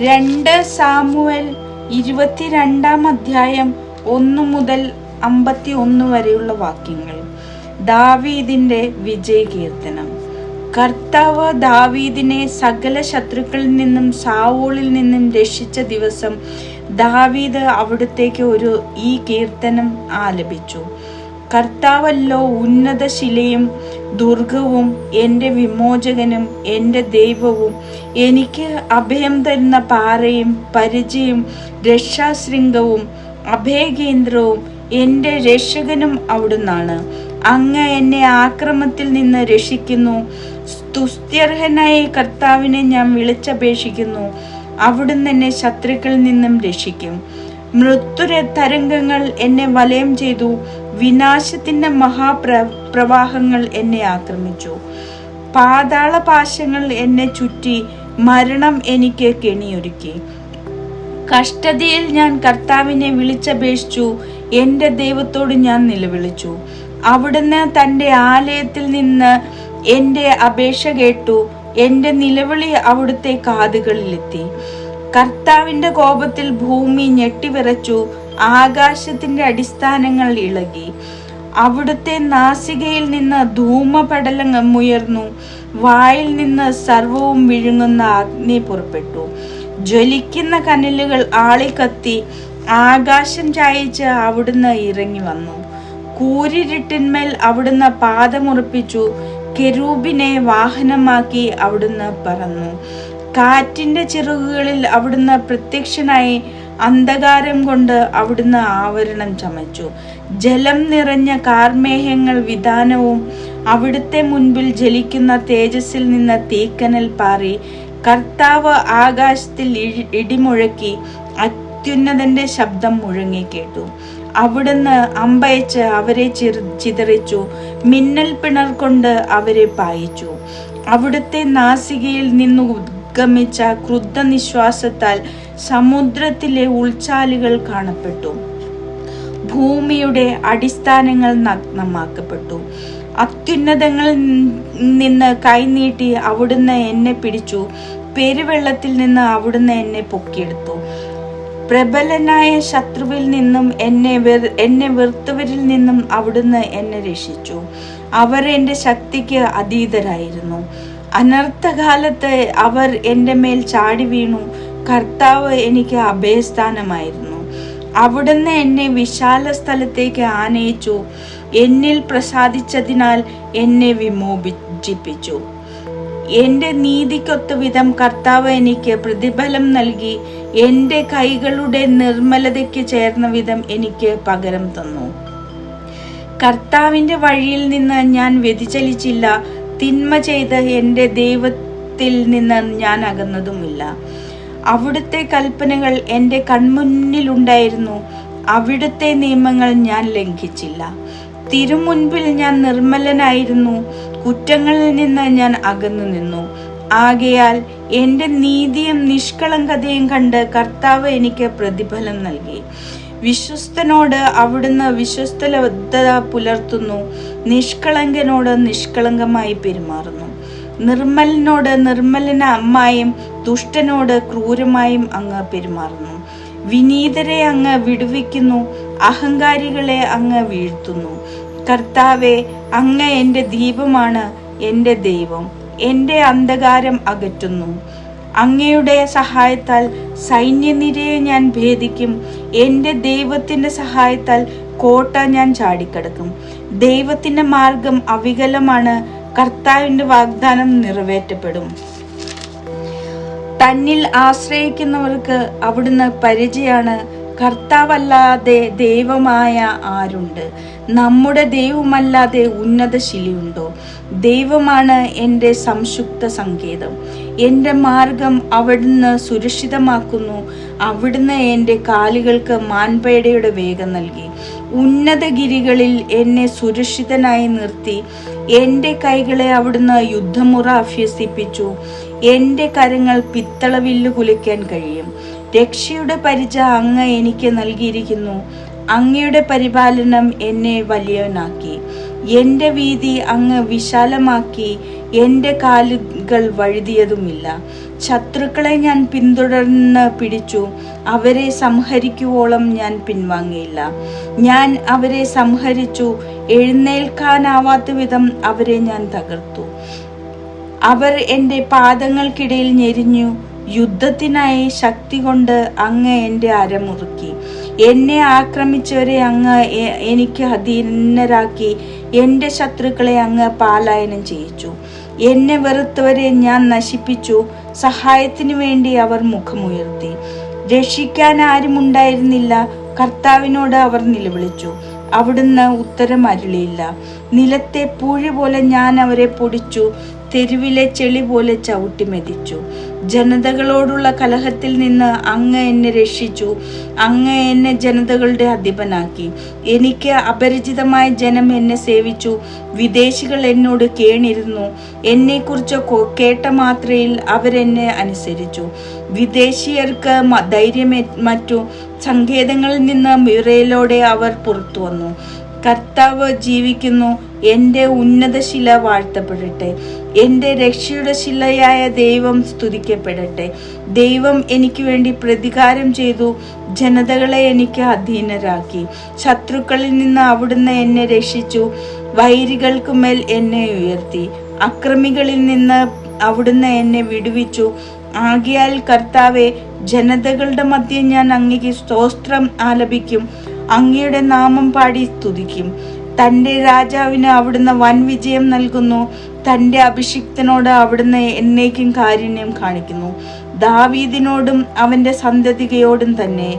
2 Samuel 22 അധ്യായം 1 മുതൽ 51 വരെയുള്ള വാക്യങ്ങൾ. ദാവീദിന്റെ വിജയകീർത്തനം. കർത്താവ് ദാവീദിനെ സകല ശത്രുക്കളിൽ നിന്നും സാവൂളിൽ നിന്നും രക്ഷിച്ച ദിവസം ദാവീദ് അവിടുത്തേക്ക് ഈ കീർത്തനം ആലപിച്ചു. കർത്താവല്ലോ ഉന്നത ശിലയും ദുർഗവും എൻ്റെ വിമോചകനും എൻ്റെ ദൈവവും, എനിക്ക് അഭയം തരുന്ന പാറയും പരിചയും രക്ഷാശൃംഗവും അഭയകേന്ദ്രവും എൻ്റെ രക്ഷകനും അവിടുന്നാണ്. അങ്ങ് എന്നെ ആക്രമത്തിൽ നിന്ന് രക്ഷിക്കുന്നു. സ്തുത്യർഹനായ കർത്താവിനെ ഞാൻ വിളിച്ചപേക്ഷിക്കുന്നു. അവിടുന്ന് എന്നെ ശത്രുക്കളിൽ നിന്നും രക്ഷിക്കും. മൃത്യുതരംഗങ്ങൾ എന്നെ വലയം ചെയ്തു. വിനാശത്തിന്റെ മഹാപ്രവാഹങ്ങൾ എന്നെ ആക്രമിച്ചു. പാതാളപാശങ്ങൾ എന്നെ ചുറ്റി. മരണം എനിക്ക് കെണിയൊരുക്കി. കഷ്ടതയിൽ ഞാൻ കർത്താവിനെ വിളിച്ചപേക്ഷിച്ചു. എൻ്റെ ദൈവത്തോട് ഞാൻ നിലവിളിച്ചു. അവിടുന്ന് തൻ്റെ ആലയത്തിൽ നിന്ന് എൻ്റെ അപേക്ഷ കേട്ടു. എൻ്റെ നിലവിളി അവിടുത്തെ കാതുകളിലെത്തി. കർത്താവിൻ്റെ കോപത്തിൽ ഭൂമി ഞെട്ടിവിറച്ചു. ആകാശത്തിന്റെ അടിസ്ഥാനങ്ങൾ ഇളകി. അവിടുത്തെ നാസികയിൽ നിന്ന് ധൂമപടലം ഉയർന്നു. വായിൽ നിന്ന് സർവവും വിഴുങ്ങുന്ന അഗ്നി പുറപ്പെട്ടു. ജ്വലിക്കുന്ന കനലുകൾ ആളിക്കത്തി. ആകാശം ചായച്ച് അവിടുന്ന് ഇറങ്ങി വന്നു. കൂരിരുട്ടിന്മേൽ അവിടുന്ന് പാദമുറപ്പിച്ചു. കെരൂബിനെ വാഹനമാക്കി അവിടുന്ന് പറന്നു. കാറ്റിന്റെ ചിറകുകളിൽ അവിടുന്ന് പ്രത്യക്ഷനായി. അന്ധകാരം കൊണ്ട് അവിടുന്ന് ആവരണം ചമച്ചു. ജലം നിറഞ്ഞ കാർമേഘങ്ങൾ വിതാനവും. അവിടുത്തെ മുൻപിൽ ജലിക്കുന്ന തേജസ്സിൽ നിന്ന് തീക്കനൽ പാറി. കർത്താവ് ആകാശത്തിൽ ഇടിമുഴക്കി. അത്യുന്നതന്റെ ശബ്ദം മുഴങ്ങി കേട്ടു. അവിടുന്ന് അമ്പയച്ച് അവരെ ചിതറിച്ചു. മിന്നൽ പിണർ കൊണ്ട് അവരെ പായിച്ചു. അവിടുത്തെ നാസികയിൽ നിന്ന് ഉദ്ഗമിച്ച ക്രുദ്ധ നിശ്വാസത്താൽ സമുദ്രത്തിലെ ഉൾച്ചാലുകൾ കാണപ്പെട്ടു. ഭൂമിയുടെ അടിസ്ഥാനങ്ങൾ നഗ്നമാക്കപ്പെട്ടു. അത്യുന്നതങ്ങളിൽ നിന്ന് കൈനീട്ടി അവിടുന്ന് എന്നെ പിടിച്ചു. പെരുവെള്ളത്തിൽ നിന്ന് അവിടുന്ന് എന്നെ പൊക്കിയെടുത്തു. പ്രബലനായ ശത്രുവിൽ നിന്നും എന്നെ വെറുത്തവരിൽ നിന്നും അവിടുന്ന് എന്നെ രക്ഷിച്ചു. അവർ എൻ്റെ ശക്തിക്ക് അതീതരായിരുന്നു. അനർത്ഥകാലത്ത് അവർ എൻ്റെ മേൽ ചാടി വീണു. കർത്താവ് എനിക്ക് അഭയസ്ഥാനമായിരുന്നു. അവിടുന്ന് എന്നെ വിശാല സ്ഥലത്തേക്ക് ആനയിച്ചു. എന്നിൽ പ്രസാദിച്ചതിനാൽ എന്നെ വിമോചിപ്പിച്ചു. എൻ്റെ നീതിക്കൊത്ത വിധം കർത്താവ് എനിക്ക് പ്രതിഫലം നൽകി. എൻ്റെ കൈകളുടെ നിർമ്മലതയ്ക്ക് ചേർന്ന വിധം എനിക്ക് പകരം തന്നു. കർത്താവിൻ്റെ വഴിയിൽ നിന്ന് ഞാൻ വ്യതിചലിച്ചില്ല. തിന്മ ചെയ്ത് എൻ്റെ ദൈവത്തിൽ നിന്ന് ഞാൻ അകന്നതുമില്ല. അവിടുത്തെ കൽപ്പനകൾ എൻ്റെ കൺമുന്നിലുണ്ടായിരുന്നു. അവിടുത്തെ നിയമങ്ങൾ ഞാൻ ലംഘിച്ചില്ല. തിരുമുൻപിൽ ഞാൻ നിർമ്മലനായിരുന്നു. കുറ്റങ്ങളിൽ നിന്ന് ഞാൻ അകന്നു നിന്നു. ആകയാൽ എൻ്റെ നീതിയും നിഷ്കളങ്കതയും കണ്ട് കർത്താവ് എനിക്ക് പ്രതിഫലം നൽകി. വിശ്വസ്തനോട് അവിടുന്ന് വിശ്വസ്തത പുലർത്തുന്നു. നിഷ്കളങ്കനോട് നിഷ്കളങ്കമായി പെരുമാറുന്നു. നിർമ്മലനോട് നിർമ്മലനായും ദുഷ്ടനോട് ക്രൂരമായും അങ്ങ് പെരുമാറുന്നു. വിനീതരെ അങ്ങ് വിടുവിക്കുന്നു. അഹങ്കാരികളെ അങ്ങ് വീഴ്ത്തുന്നു. കർത്താവെ, അങ്ങ് എൻ്റെ ദീപമാണ്, എൻ്റെ ദൈവം. എൻ്റെ അന്ധകാരം അകറ്റുന്നു. അങ്ങയുടെ സഹായത്താൽ സൈന്യനിരയെ ഞാൻ ഭേദിക്കും. എൻ്റെ ദൈവത്തിൻ്റെ സഹായത്താൽ കോട്ട ഞാൻ ചാടിക്കടക്കും. ദൈവത്തിൻ്റെ മാർഗം അവികലമാണ്. കർത്താവിൻ്റെ വാഗ്ദാനം നിറവേറ്റപ്പെടും. തന്നിൽ ആശ്രയിക്കുന്നവർക്ക് അവിടുന്ന് പരിചയാണ്. കർത്താവല്ലാതെ ദൈവമായ ആരുണ്ട്? നമ്മുടെ ദൈവമല്ലാതെ ഉന്നത ശിലയുണ്ടോ? ദൈവമാണ് എൻ്റെ സംശുപ്ത സങ്കേതം. എൻ്റെ മാർഗം അവിടുന്ന് സുരക്ഷിതമാക്കുന്നു. അവിടുന്ന് എൻ്റെ കാലുകൾക്ക് മാൻപേടയുടെ വേഗം നൽകി. ഉന്നതഗിരികളിൽ എന്നെ സുരക്ഷിതനായി നിർത്തി. എൻ്റെ കൈകളെ അവിടുന്ന് യുദ്ധമുറ അഭ്യസിപ്പിച്ചു. എൻ്റെ കരങ്ങൾ പിത്തളവില്ല് കുലയ്ക്കാൻ കഴിയും. രക്ഷയുടെ പരിച അങ്ങ് എനിക്ക് നൽകിയിരിക്കുന്നു. അങ്ങയുടെ പരിപാലനം എന്നെ വലിയവനാക്കി. എൻ്റെ വീതി അങ്ങ് വിശാലമാക്കി. എൻ്റെ കാലുകൾ വഴുതിയതുമില്ല. ശത്രുക്കളെ ഞാൻ പിന്തുടർന്ന് പിടിച്ചു, അവരെ സംഹരിക്കുവോളം ഞാൻ പിൻവാങ്ങിയില്ല. ഞാൻ അവരെ സംഹരിച്ചു, എഴുന്നേൽക്കാനാവാത്ത വിധം അവരെ ഞാൻ തകർത്തു. അവർ എൻ്റെ പാദങ്ങൾക്കിടയിൽ ഞെരിഞ്ഞു. യുദ്ധത്തിനായി ശക്തി കൊണ്ട് അങ്ങ് എൻ്റെ അരമുറുക്കി. എന്നെ ആക്രമിച്ചവരെ അങ്ങ് എനിക്ക് അധീനരാക്കി. എൻ്റെ ശത്രുക്കളെ അങ്ങ് പലായനം ചെയ്യിച്ചു. എന്നെ വെറുത്തവരെ ഞാൻ നശിപ്പിച്ചു. സഹായത്തിനു വേണ്ടി അവർ മുഖമുയർത്തി. രക്ഷിക്കാൻ ആരുമുണ്ടായിരുന്നില്ല. കർത്താവിനോട് അവർ നിലവിളിച്ചു, അവിടുന്ന് ഉത്തരം അരുളിയില്ല. നിലത്തെ പൂഴി പോലെ ഞാൻ അവരെ പൊടിച്ചു, തെരുവിലെ ചെളി പോലെ ചവിട്ടി മെതിച്ചു. ജനതകളോടുള്ള കലഹത്തിൽ നിന്ന് അങ്ങ് എന്നെ രക്ഷിച്ചു. അങ്ങ് എന്നെ ജനതകളുടെ അധിപനാക്കി. എനിക്ക് അപരിചിതമായ ജനം എന്നെ സേവിച്ചു. വിദേശികൾ എന്നോട് കേണിരുന്നു. എന്നെക്കുറിച്ച് കേട്ട മാത്രയിൽ അവരെന്നെ അനുസരിച്ചു. വിദേശീയർക്ക് ധൈര്യമറ്റു. സങ്കേതങ്ങളിൽ നിന്ന് വിറയലോടെ അവർ പുറത്തു വന്നു. കർത്താവ് ജീവിക്കുന്നു. എൻ്റെ ഉന്നത ശില വാഴ്ത്തപ്പെടട്ടെ. എൻ്റെ രക്ഷയുടെ ശിലയായ ദൈവം സ്തുതിക്കപ്പെടട്ടെ. ദൈവം എനിക്ക് വേണ്ടി പ്രതികാരം ചെയ്തു. ജനതകളെ എനിക്ക് അധീനരാക്കി. ശത്രുക്കളിൽ നിന്ന് അവിടുന്ന് എന്നെ രക്ഷിച്ചു. വൈരികൾക്കുമേൽ എന്നെ ഉയർത്തി. അക്രമികളിൽ നിന്ന് അവിടുന്ന് എന്നെ വിടുവിച്ചു. ആകയാൽ കർത്താവെ, ജനതകളുടെ മധ്യേ ഞാൻ അങ്ങേക്ക് സ്തോത്രം ആലപിക്കും. അങ്ങയുടെ നാമം പാടി സ്തുതിക്കും. തൻ്റെ രാജാവിന് അവിടുന്ന് വൻ വിജയം നൽകുന്നു. തൻ്റെ അഭിഷിക്തനോട് അവിടുന്ന് എന്നേക്കും കാരുണ്യം കാണിക്കുന്നു. ദാവീദിനോടും അവൻ്റെ സന്തതിയോടും തന്നെ.